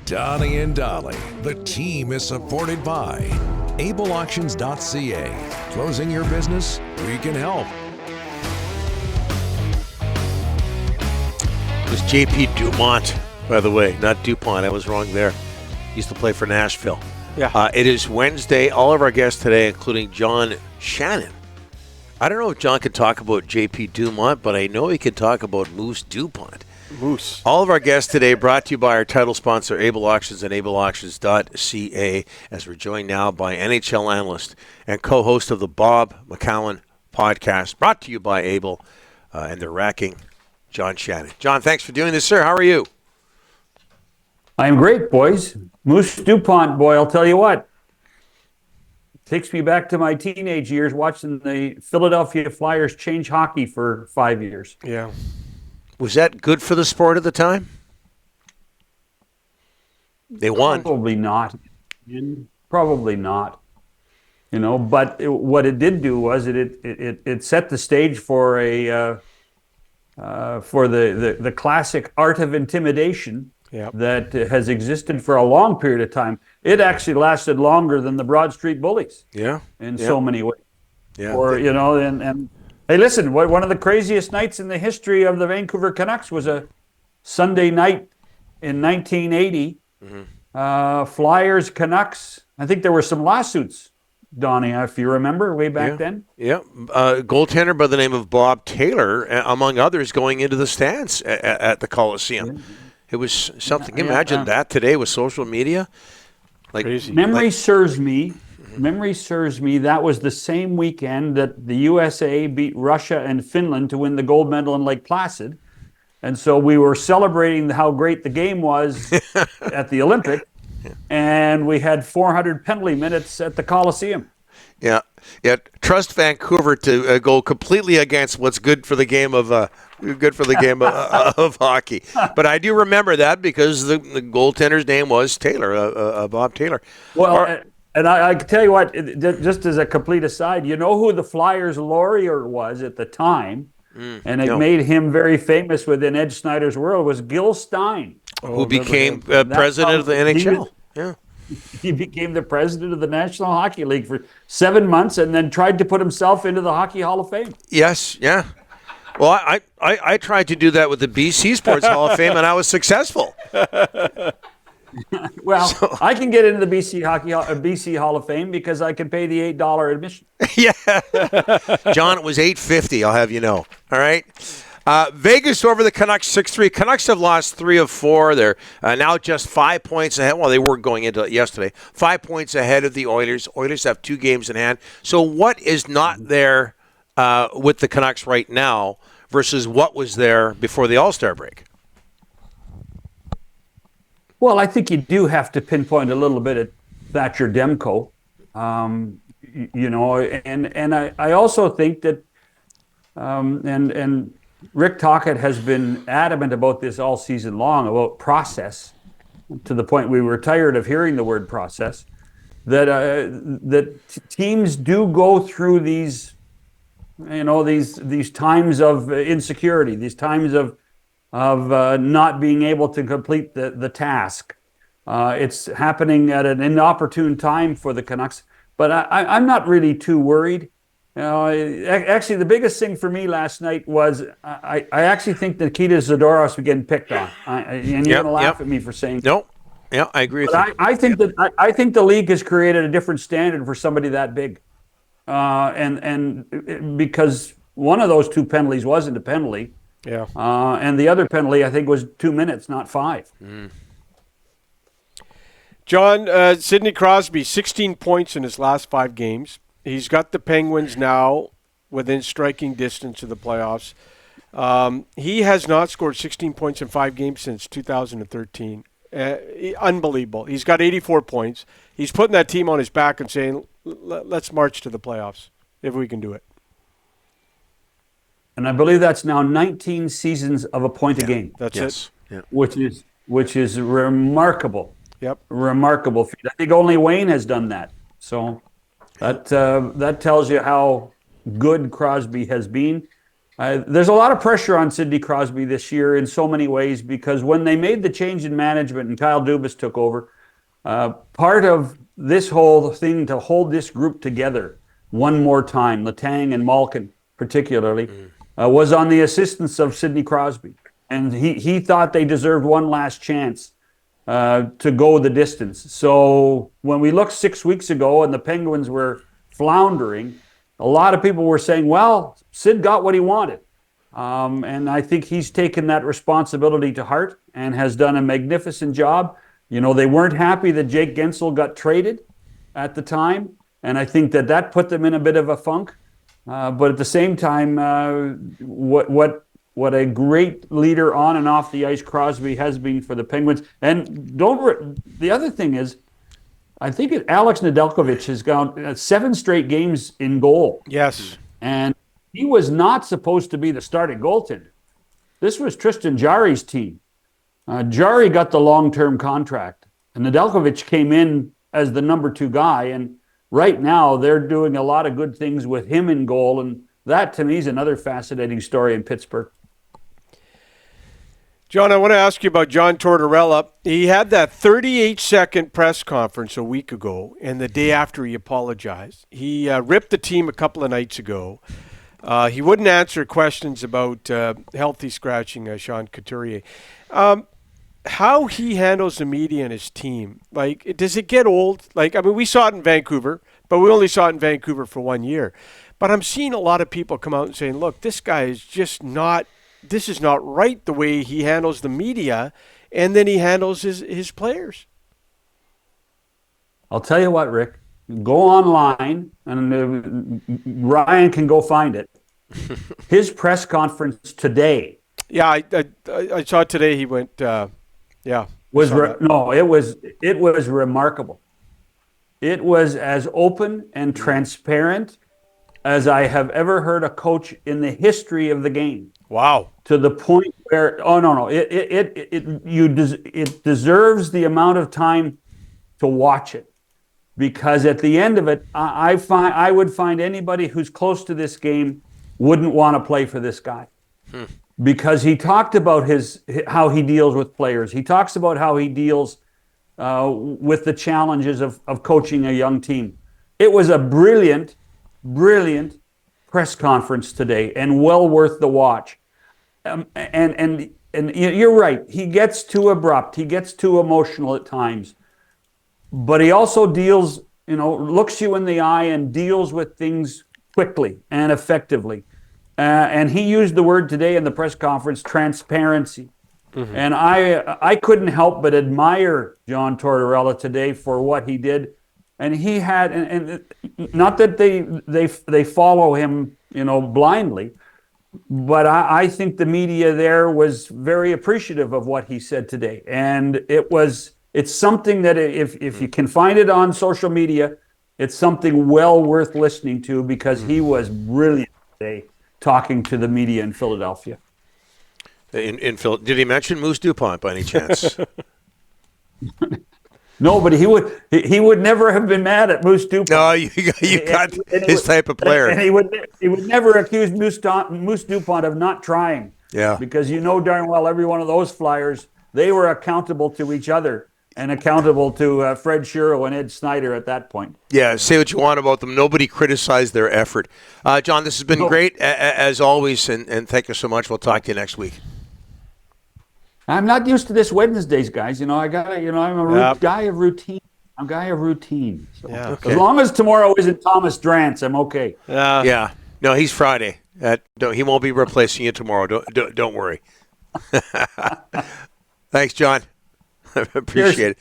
Donnie and Dolly. The team is supported by ableauctions.ca. Closing your business? We can help. It was J.P. Dumont, by the way, not DuPont. I was wrong there. He used to play for Nashville. Yeah. It is Wednesday. All of our guests today, including John Shannon. I don't know if John could talk about J.P. Dumont, but I know he could talk about Moose DuPont. Moose. All of our guests today brought to you by our title sponsor, Able Auctions and ableauctions.ca, as we're joined now by NHL analyst and co-host of the Bob McCown podcast, brought to you by Able and their racking, John Shannon. John, thanks for doing this, sir. How are you? I'm great, boys. Moose DuPont, boy, I'll tell you what. Takes me back to my teenage years watching the Philadelphia Flyers change hockey for 5 years. Yeah. Was that good for the sport at the time? They won. Probably not. Probably not. You know, but what it did do was it set the stage for the classic art of intimidation that has existed for a long period of time. It actually lasted longer than the Broad Street Bullies. Yeah. In so many ways. Yeah. Or, you know, and hey, listen, one of the craziest nights in the history of the Vancouver Canucks was a Sunday night in 1980. Flyers, Canucks. I think there were some lawsuits, Donnie, if you remember, way back then. Yeah. Goaltender by the name of Bob Taylor, among others, going into the stands at the Coliseum. Yeah. It was something. Imagine that today with social media. Like crazy. Memory serves me, that was the same weekend that the USA beat Russia and Finland to win the gold medal in Lake Placid. And so we were celebrating how great the game was at the Olympic, and we had 400 penalty minutes at the Coliseum. Yeah. Trust Vancouver to go completely against what's good for the game of of hockey. But I do remember that because the goaltender's name was Taylor, Bob Taylor. Well, and I can tell you what, just as a complete aside, you know who the Flyers laureate was at the time, and it made him very famous within Ed Snyder's world, was Gil Stein. Who became president of the NHL. He became the president of the National Hockey League for 7 months and then tried to put himself into the Hockey Hall of Fame. Yes, yeah. Well, I tried to do that with the BC Sports Hall of Fame, and I was successful. Well, I can get into the BC Hall of Fame because I can pay the $8 admission. Yeah. John, it was $8.50, I'll have you know. All right? Vegas over the Canucks 6-3. Canucks have lost 3 of 4. They're now just 5 points ahead. Well, they were going into it yesterday. 5 points ahead of the Oilers. Oilers have 2 games in hand. So what is not there with the Canucks right now versus what was there before the All-Star break? Well, I think you do have to pinpoint a little bit at Thatcher Demko. You know, and I also think that and Rick Tocchet has been adamant about this all season long, about process, to the point we were tired of hearing the word process, that teams do go through these, you know, these times of insecurity, these times of not being able to complete the task. It's happening at an inopportune time for the Canucks, but I'm not really too worried. Actually, the biggest thing for me last night was I actually think Nikita Zadoros was getting picked on. And you're going to laugh at me for saying no. Yeah, I agree with you. I think I think the league has created a different standard for somebody that big, and because one of those 2 penalties wasn't a penalty, and the other penalty I think was 2 minutes, not 5. John, Sidney Crosby, 16 points in his last 5 games. He's got the Penguins now within striking distance of the playoffs. He has not scored 16 points in 5 games since 2013. Unbelievable. He's got 84 points. He's putting that team on his back and saying, let's march to the playoffs if we can do it. And I believe that's now 19 seasons of a point a game. That's it. Yeah. Which is remarkable. Yep. Remarkable feat. I think only Wayne has done that. So that tells you how good Crosby has been. There's a lot of pressure on Sidney Crosby this year in so many ways because when they made the change in management and Kyle Dubas took over, part of this whole thing to hold this group together one more time, Letang and Malkin particularly, was on the assistance of Sidney Crosby. And he thought they deserved one last chance to go the distance. So when we looked 6 weeks ago and the Penguins were floundering, a lot of people were saying, well, Sid got what he wanted. And I think he's taken that responsibility to heart and has done a magnificent job. You know, they weren't happy that Jake Gensel got traded at the time. And I think that put them in a bit of a funk. But at the same time, what a great leader on and off the ice Crosby has been for the Penguins. And the other thing is, I think Alex Nedeljkovic has gone 7 straight games in goal. Yes. And he was not supposed to be the starting goaltender. This was Tristan Jarry's team. Jarry got the long-term contract. And Nedeljkovic came in as the number 2 guy. And right now, they're doing a lot of good things with him in goal. And that, to me, is another fascinating story in Pittsburgh. John, I want to ask you about John Tortorella. He had that 38-second press conference a week ago, and the day after he apologized. He ripped the team a couple of nights ago. He wouldn't answer questions about healthy scratching Sean Couturier. How he handles the media and his team, like, does it get old? Like, I mean, we saw it in Vancouver, but we only saw it in Vancouver for 1 year. But I'm seeing a lot of people come out and saying, look, this guy is just not – this is not right the way he handles the media and then he handles his players. I'll tell you what, Rick. Go online, and Ryan can go find it. His press conference today. Yeah, I saw today he went, it was remarkable. It was as open and transparent as I have ever heard a coach in the history of the game. Wow. To the point where, it deserves the amount of time to watch it. Because at the end of it, I would find anybody who's close to this game wouldn't want to play for this guy. Because he talked about how he deals with players. He talks about how he deals with the challenges of coaching a young team. It was a brilliant press conference today and well worth the watch. And you're right. He gets too abrupt. He gets too emotional at times. But he also deals, looks you in the eye and deals with things quickly and effectively. And he used the word today in the press conference, transparency. Mm-hmm. And I couldn't help but admire John Tortorella today for what he did. And he had, and not that they follow him, blindly, but I think the media there was very appreciative of what he said today. And it's something that if you can find it on social media, it's something well worth listening to because he was brilliant today talking to the media in Philadelphia. In Phil, did he mention Moose DuPont by any chance? No, but he would never have been mad at Moose DuPont. No, you got his type of player. And he would never accuse Moose DuPont of not trying. Yeah. Because darn well every one of those Flyers, they were accountable to each other and accountable to Fred Shiro and Ed Snyder at that point. Yeah, say what you want about them. Nobody criticized their effort. John, this has been great as always, and thank you so much. We'll talk to you next week. I'm not used to this Wednesdays, guys. I'm a guy of routine. I'm a guy of routine. So as long as tomorrow isn't Thomas Drance, I'm okay. Yeah. No, he's Friday. He won't be replacing you tomorrow. Don't worry. Thanks, John. Appreciate it.